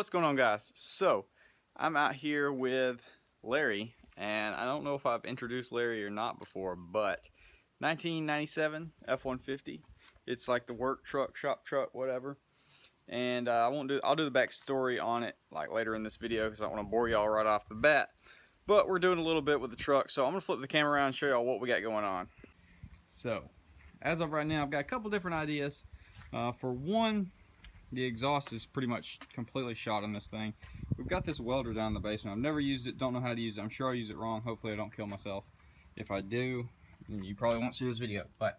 What's going on, guys? So I'm out here with Larry, and I don't know if I've introduced Larry or not before, but 1997 F-150. It's like the work truck, shop truck, whatever. And I'll do the backstory on it like later in this video because I don't want to bore y'all right off the bat. But we're doing a little bit with the truck, so I'm gonna flip the camera around and show y'all what we got going on. So as of right now, I've got a couple different ideas. For one, the exhaust is pretty much completely shot on this thing. We've got this welder down in the basement. I've never used it, don't know how to use it. I'm sure I'll use it wrong. Hopefully I don't kill myself. If I do, then you probably won't see this video. But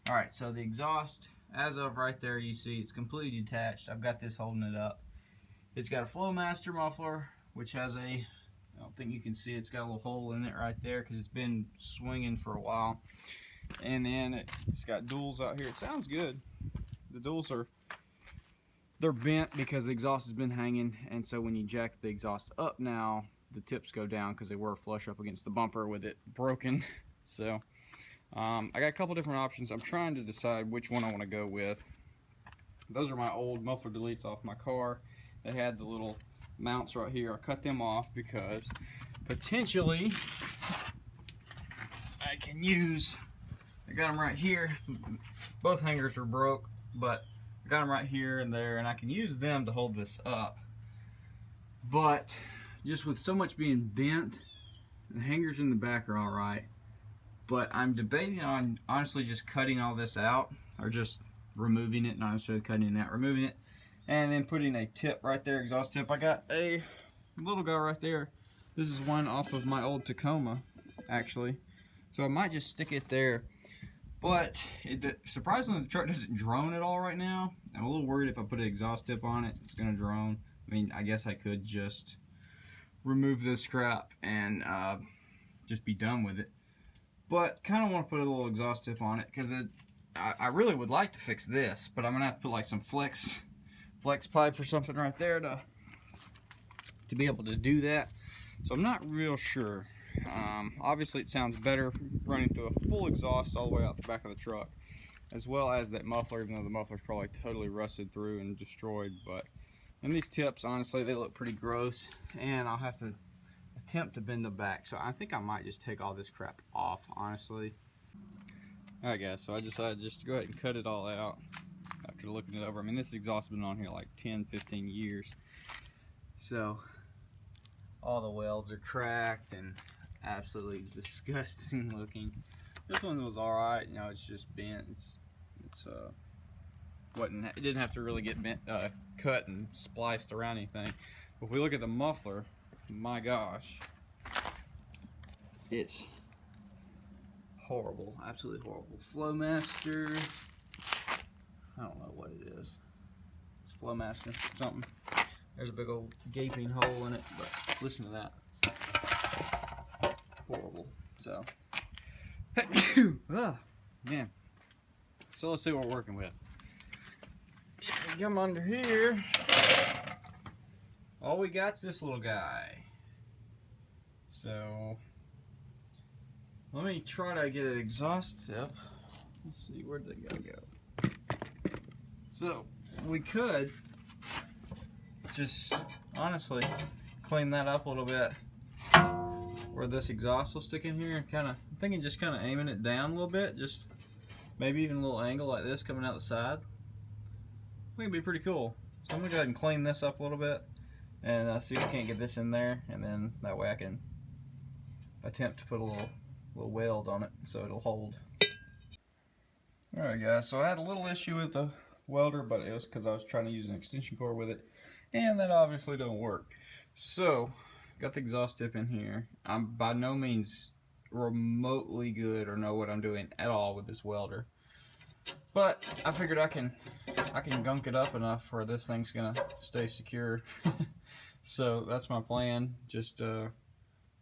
alright, so the exhaust, as of right there, you see it's completely detached. I've got this holding it up. It's got a Flowmaster muffler, which has a, I don't think you can see, it's got a little hole in it right there because it's been swinging for a while. And then it's got duals out here. It sounds good. The duals they're bent because the exhaust has been hanging, and so when you jack the exhaust up now, the tips go down because they were flush up against the bumper with it broken. So I got a couple different options. I'm trying to decide which one I want to go with. Those are my old muffler deletes off my car. They had the little mounts right here. I cut them off because potentially I can use, I got them right here. Both hangers are broke, but I got them right here and there, and I can use them to hold this up. But just with so much being bent, the hangers in the back are all right. But I'm debating on honestly just cutting all this out, or just removing it, not necessarily cutting it out, removing it, and then putting a tip right there, exhaust tip. I got a little guy right there. This is one off of my old Tacoma, actually. So I might just stick it there. But surprisingly, the truck doesn't drone at all right now. I'm a little worried if I put an exhaust tip on it, it's going to drone. I mean, I guess I could just remove this crap and just be done with it. But kind of want to put a little exhaust tip on it because I really would like to fix this, but I'm going to have to put like some flex pipe or something right there to be able to do that. So I'm not real sure. Obviously it sounds better running through a full exhaust all the way out the back of the truck, as well as that muffler, even though the muffler's probably totally rusted through and destroyed. But and these tips, honestly, they look pretty gross, and I'll have to attempt to bend them back. So I think I might just take all this crap off, honestly. Alright guys, so I decided just to go ahead and cut it all out after looking it over. I mean, this exhaust has been on here like 10-15 years, so all the welds are cracked and absolutely disgusting looking. This one was alright, you know, it's just bent. It didn't have to really get bent, cut and spliced around anything. But if we look at the muffler, my gosh, it's horrible, absolutely horrible. Flowmaster, I don't know what it is. It's Flowmaster something. There's a big old gaping hole in it, but listen to that. Horrible. So, man. So let's see what we're working with. If we come under here, all we got's this little guy. So, let me try to get an exhaust tip. Let's see, where'd that guy go? So, we could just honestly clean that up a little bit where this exhaust will stick in here, and I'm thinking just kind of aiming it down a little bit, just maybe even a little angle like this coming out the side. I think it'd be pretty cool. So I'm gonna go ahead and clean this up a little bit and see if we can't get this in there, and then that way I can attempt to put a little weld on it so it'll hold. Alright guys, so I had a little issue with the welder, but it was because I was trying to use an extension cord with it, and that obviously don't work. So got the exhaust tip in here. I'm by no means remotely good or know what I'm doing at all with this welder, but I figured I can gunk it up enough where this thing's gonna stay secure. So that's my plan, just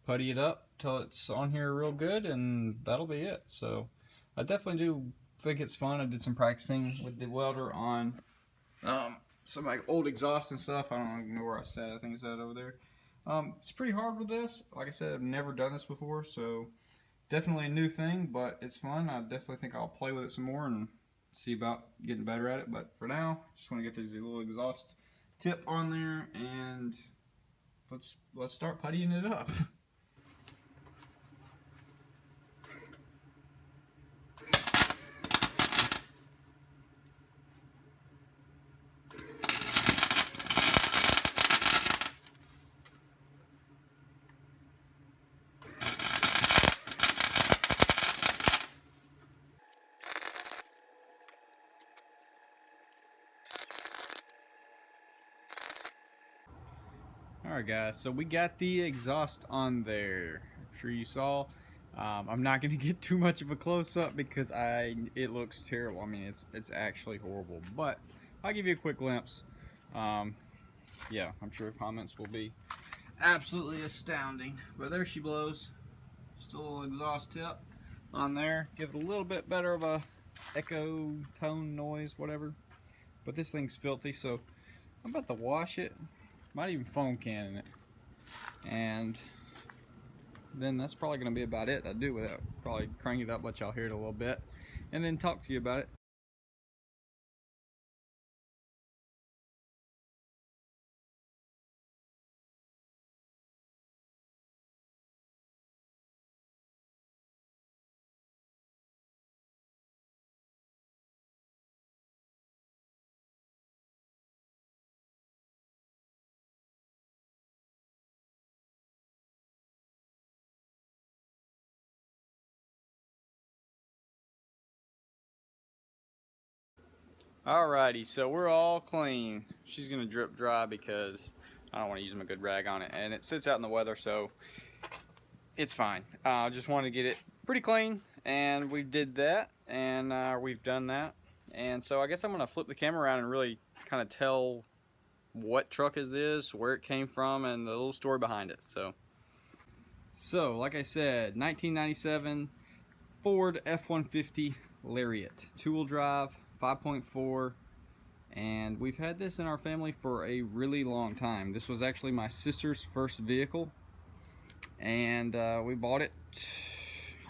putty it up till it's on here real good, and that'll be it. So I definitely do think it's fun. I did some practicing with the welder on some like old exhaust and stuff. I don't even know where I said. I think it's that over there. It's pretty hard with this. Like I said, I've never done this before, so definitely a new thing, but it's fun. I definitely think I'll play with it some more and see about getting better at it. But for now, just want to get these little exhaust tip on there, and let's start puttying it up. Alright guys, so we got the exhaust on there. I'm sure you saw. I'm not going to get too much of a close-up because it looks terrible. I mean, it's actually horrible. But I'll give you a quick glimpse. Yeah, I'm sure comments will be absolutely astounding. But there she blows. Just a little exhaust tip on there. Give it a little bit better of a echo tone noise, whatever. But this thing's filthy, so I'm about to wash it. Might even foam can in it, and then that's probably going to be about it I do with it. Probably crank it up, let y'all hear it a little bit, and then talk to you about it. Alrighty, so we're all clean. She's gonna drip dry because I don't want to use a good rag on it, and it sits out in the weather, so it's fine. I just wanted to get it pretty clean, and we did that, and we've done that. And so I guess I'm gonna flip the camera around and really kind of tell what truck is this, where it came from, and the little story behind it. So like I said, 1997 Ford F-150 Lariat, two-wheel drive, 5.4, and we've had this in our family for a really long time. This was actually my sister's first vehicle, and we bought it,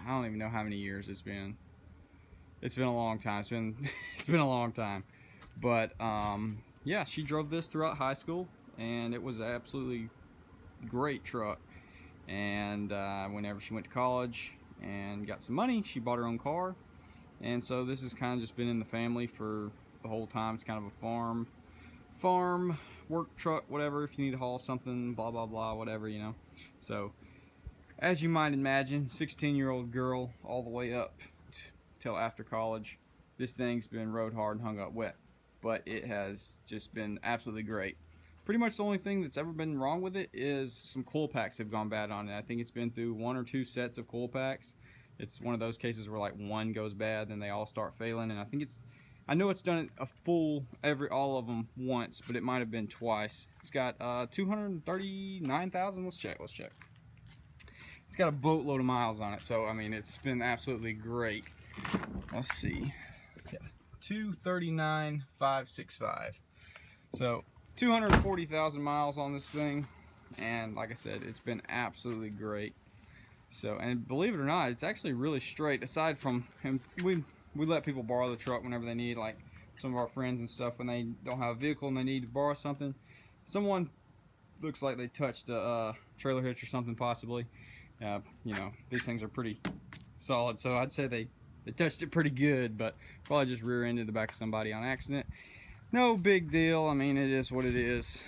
I don't even know how many years it's been. It's been a long time. It's been a long time. But yeah, she drove this throughout high school, and it was an absolutely great truck. And whenever she went to college and got some money, she bought her own car. And so this has kind of just been in the family for the whole time. It's kind of a farm work truck, whatever, if you need to haul something, blah blah blah, whatever, you know. So as you might imagine, 16-year-old girl all the way up till after college, this thing's been rode hard and hung up wet, but it has just been absolutely great. Pretty much the only thing that's ever been wrong with it is some coil packs have gone bad on it. I think it's been through 1 or 2 sets of coil packs. It's one of those cases where like one goes bad, then they all start failing, and I know it's done a full all of them once, but it might have been twice. It's got 239,000. Let's check. It's got a boatload of miles on it, so I mean it's been absolutely great. Let's see. Yeah, 239,565. So 240,000 miles on this thing, and like I said, it's been absolutely great. So, and believe it or not, it's actually really straight. Aside from him, we let people borrow the truck whenever they need, like some of our friends and stuff, when they don't have a vehicle and they need to borrow something. Someone looks like they touched a trailer hitch or something, possibly. You know, these things are pretty solid, so I'd say they touched it pretty good, but probably just rear-ended the back of somebody on accident. No big deal. I mean, it is what it is.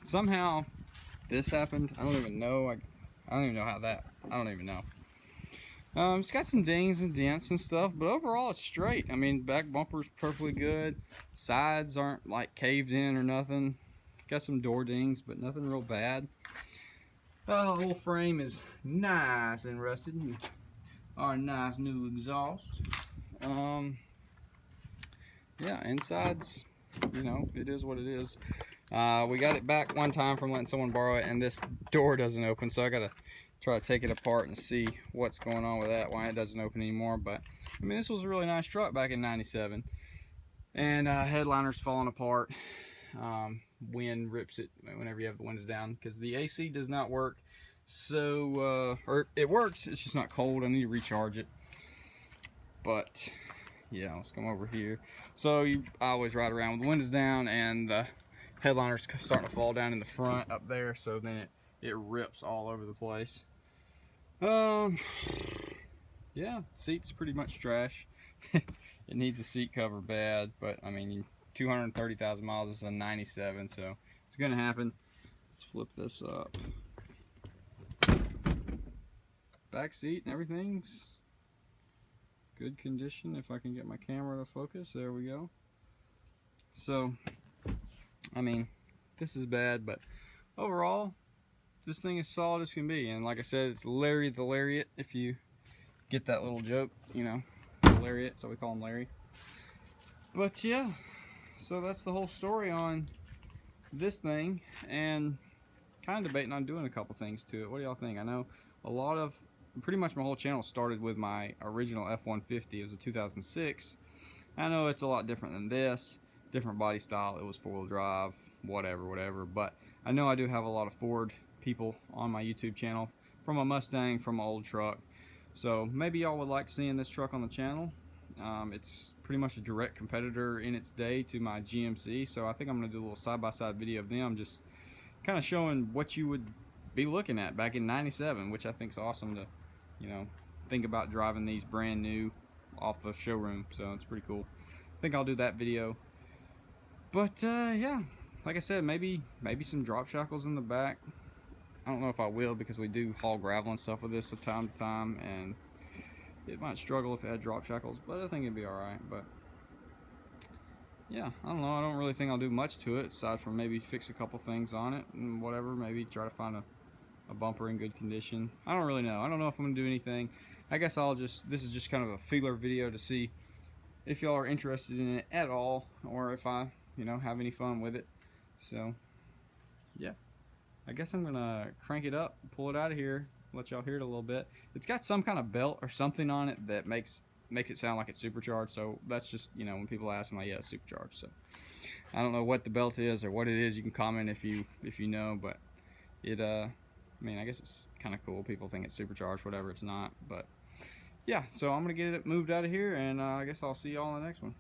Somehow this happened. I don't even know. I don't even know how that. I don't even know. It's got some dings and dents and stuff, but overall it's straight. I mean, back bumper's perfectly good. Sides aren't like caved in or nothing. Got some door dings, but nothing real bad. The whole frame is nice and rusted. Our nice new exhaust. Yeah, inside's, you know, it is what it is. We got it back one time from letting someone borrow it, and this door doesn't open, so I gotta try to take it apart and see what's going on with that, why it doesn't open anymore. But I mean, this was a really nice truck back in '97, and headliner's falling apart. Wind rips it whenever you have the windows down, because the AC does not work. So or it works, it's just not cold. I need to recharge it. But yeah, let's come over here. So I always ride around with the windows down and the headliner's starting to fall down in the front up there, so then it rips all over the place. Yeah, seat's pretty much trash. It needs a seat cover bad, but I mean, 230,000 miles is a 97, so it's gonna happen. Let's flip this up. Back seat and everything's good condition. If I can get my camera to focus, there we go. So, I mean, this is bad, but overall, this thing is solid as can be. And like I said, it's Larry the Lariat, if you get that little joke, you know, Lariat, so we call him Larry. But yeah, so that's the whole story on this thing, and kind of debating on doing a couple things to it. What do y'all think? I know pretty much my whole channel started with my original F-150. It was a 2006. I know it's a lot different than this, different body style. It was four-wheel drive, whatever. But I know I do have a lot of Ford people on my YouTube channel, from a Mustang, from an old truck. So maybe y'all would like seeing this truck on the channel. It's pretty much a direct competitor in its day to my GMC. So I think I'm going to do a little side-by-side video of them, just kind of showing what you would be looking at back in '97, which I think is awesome to, you know, think about driving these brand new off the showroom. So it's pretty cool. I think I'll do that video. But yeah, like I said, maybe some drop shackles in the back. I don't know if I will, because we do haul gravel and stuff with this from time to time, and it might struggle if it had drop shackles, but I think it'd be alright. But yeah, I don't know, I don't really think I'll do much to it aside from maybe fix a couple things on it and whatever, maybe try to find a bumper in good condition. I don't really know. I don't know if I'm gonna do anything. I guess this is just kind of a feeler video to see if y'all are interested in it at all, or if I, you know, have any fun with it. So yeah, I guess I'm gonna crank it up, pull it out of here, let y'all hear it a little bit. It's got some kind of belt or something on it that makes it sound like it's supercharged. So that's just, you know, when people ask me, like, yeah, it's supercharged. So I don't know what the belt is or what it is. You can comment if you know, but it I mean, I guess it's kind of cool. People think it's supercharged, whatever. It's not. But yeah, so I'm gonna get it moved out of here, and I guess I'll see y'all in the next one.